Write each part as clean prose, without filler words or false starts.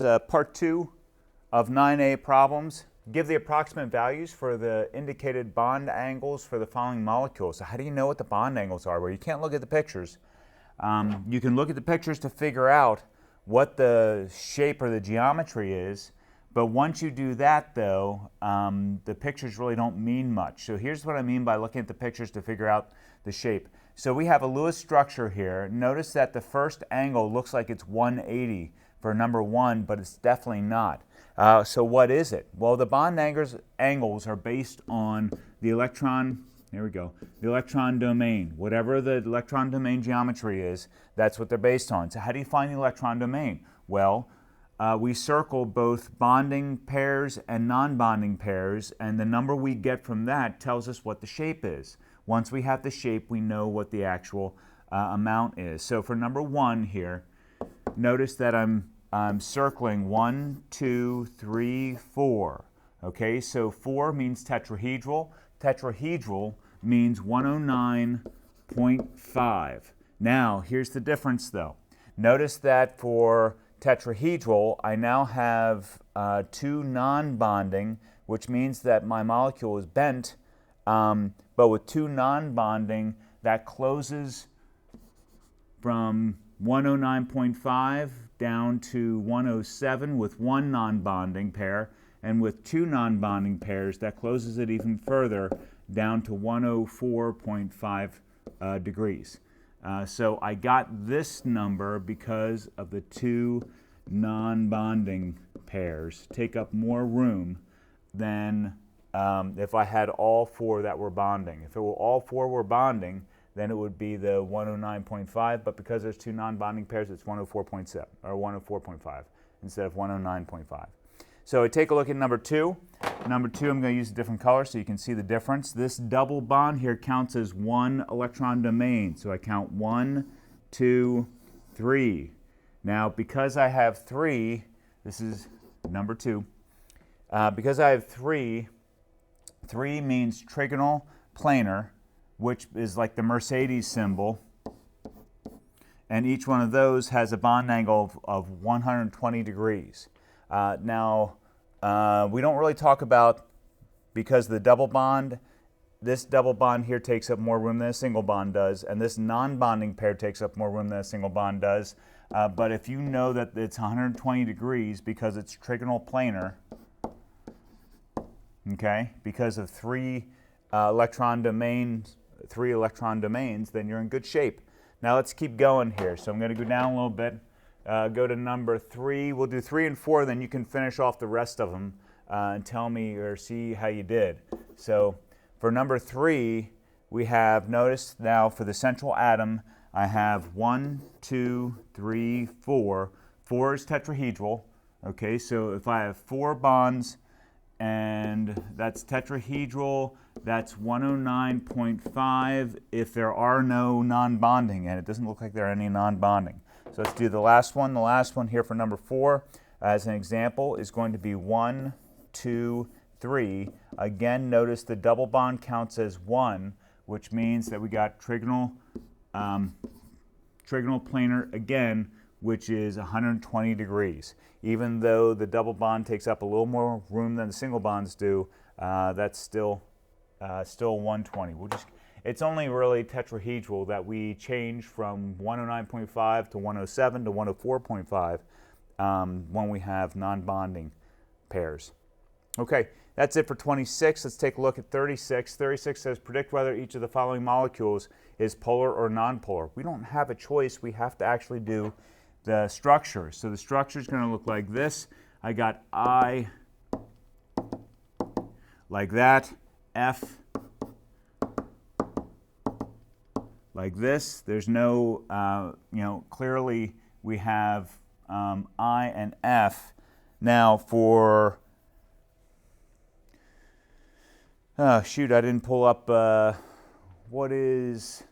Part 2 of 9A problems. Give the approximate values for the indicated bond angles for the following molecules. So how do you know what the bond angles are? Well, you can't look at the pictures. You can look at the pictures to figure out what the shape or the geometry is, but once you do that though, the pictures really don't mean much. So here's what I mean by looking at the pictures to figure out the shape. So we have a Lewis structure here. Notice that the first angle looks like it's 180 for number 1, but it's definitely not. So what is it? Well, the bond angles are based on the electron, there we go, the electron domain. Whatever the electron domain geometry is, that's what they're based on. So how do you find the electron domain? Well, we circle both bonding pairs and non-bonding pairs, and the number we get from that tells us what the shape is. Once we have the shape, we know what the actual amount is. So for number 1 here, notice that I'm circling 1, 2, 3, 4. Okay, so 4 means tetrahedral. Tetrahedral means 109.5. Now, here's the difference though. Notice that for tetrahedral, I now have 2 non-bonding, which means that my molecule is bent, but with 2 non-bonding, that closes from 109.5 down to 107 with 1 non-bonding pair, and with 2 non-bonding pairs, that closes it even further down to 104.5 degrees. So I got this number because of the 2 non-bonding pairs take up more room than if I had all 4 that were bonding. If all 4 were bonding, then it would be the 109.5, but because there's 2 non-bonding pairs, it's 104.7 or 104.5 instead of 109.5. So take a look at number 2. Number 2, I'm going to use a different color so you can see the difference. This double bond here counts as 1 electron domain. So I count 1, 2, 3. Now, because I have 3, this is number 2. Because I have 3 means trigonal planar, which is like the Mercedes symbol, and each one of those has a bond angle of 120 degrees. Now, we don't really talk about, because the double bond, this double bond here takes up more room than a single bond does, and this non-bonding pair takes up more room than a single bond does. But if you know that it's 120 degrees because it's trigonal planar, okay, because of 3 electron domains, then you're in good shape. Now let's keep going here. So I'm going to go down a little bit, go to number 3. We'll do 3 and 4, then you can finish off the rest of them and tell me or see how you did. So for number 3, we have, notice now for the central atom, I have 1, 2, 3, 4. 4 is tetrahedral. Okay, so if I have 4 bonds, and that's tetrahedral, that's 109.5 if there are no non-bonding, and it doesn't look like there are any non-bonding. So let's do the last one. The last one here for number 4, as an example, is going to be 1, 2, 3. Again, notice the double bond counts as 1, which means that we got trigonal planar again, which is 120 degrees. Even though the double bond takes up a little more room than the single bonds do, that's still 120. It's only really tetrahedral that we change from 109.5 to 107 to 104.5 when we have non-bonding pairs. Okay, that's it for 26. Let's take a look at 36. 36 says predict whether each of the following molecules is polar or non-polar. We don't have a choice. We have to actually do the structure. So the structure is going to look like this. I got I like that, F like this. There's no, clearly we have I and F. Now for, oh shoot, I didn't pull up, what is,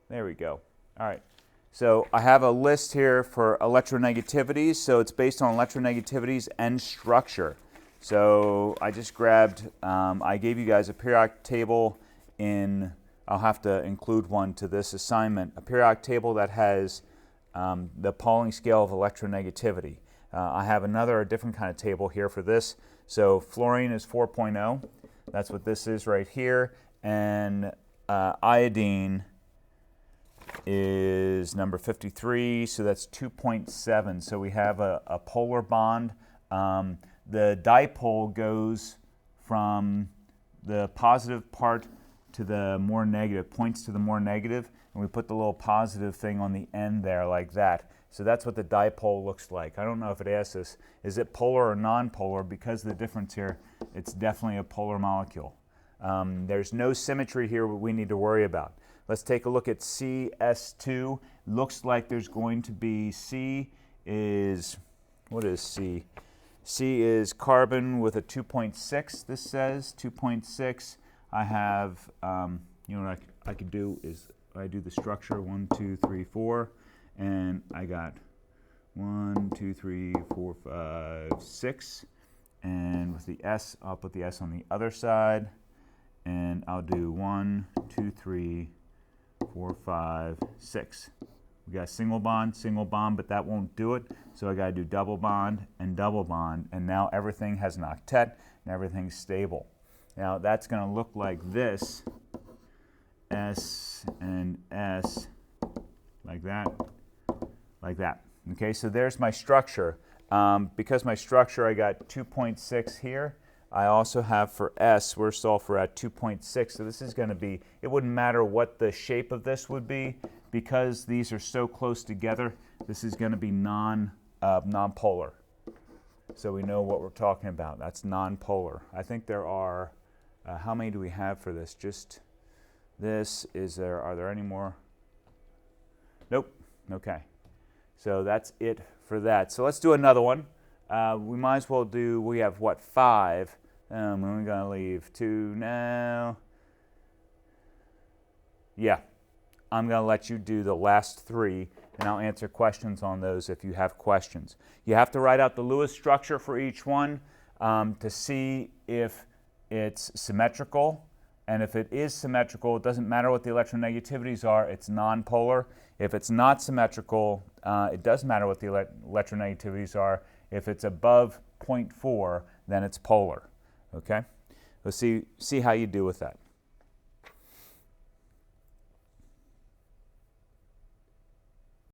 there we go. All right. So I have a list here for electronegativities. So it's based on electronegativities and structure. So I just grabbed, I gave you guys a periodic table in, I'll have to include one to this assignment, a periodic table that has the Pauling scale of electronegativity. I have a different kind of table here for this. So fluorine is 4.0. That's what this is right here. And iodine is number 53, so that's 2.7. So we have a polar bond. The dipole goes from the positive part to the more negative, points to the more negative, and we put the little positive thing on the end there like that. So that's what the dipole looks like. I don't know if it asks us, is it polar or non-polar? Because of the difference here, it's definitely a polar molecule. There's no symmetry here we need to worry about. Let's take a look at CS2. Looks like there's going to be what is C? C is carbon with a 2.6, this says, 2.6. I have, what I could do is I do the structure 1, 2, 3, 4, and I got 1, 2, 3, 4, 5, 6. And with the S, I'll put the S on the other side, and I'll do 1, 2, 3, 4, 5, 6. We got single bond, but that won't do it. So I got to do double bond, and now everything has an octet and everything's stable. Now that's going to look like this, S and S, like that. Okay, so there's my structure. Because my structure, I got 2.6 here. I also have for S, we're sulfur at 2.6, so this is going to be, it wouldn't matter what the shape of this would be, because these are so close together, this is going to be non-polar. So we know what we're talking about. That's non-polar. I think there are, how many do we have for this? Just this, are there any more? Nope. Okay. So that's it for that. So let's do another one. We might as well do, we have what, 5. We're going to leave 2 now. Yeah, I'm going to let you do the last 3, and I'll answer questions on those if you have questions. You have to write out the Lewis structure for each one to see if it's symmetrical. And if it is symmetrical, it doesn't matter what the electronegativities are, it's nonpolar. If it's not symmetrical, it does matter what the electronegativities are. If it's above 0.4, then it's polar. Okay? Let's see how you do with that.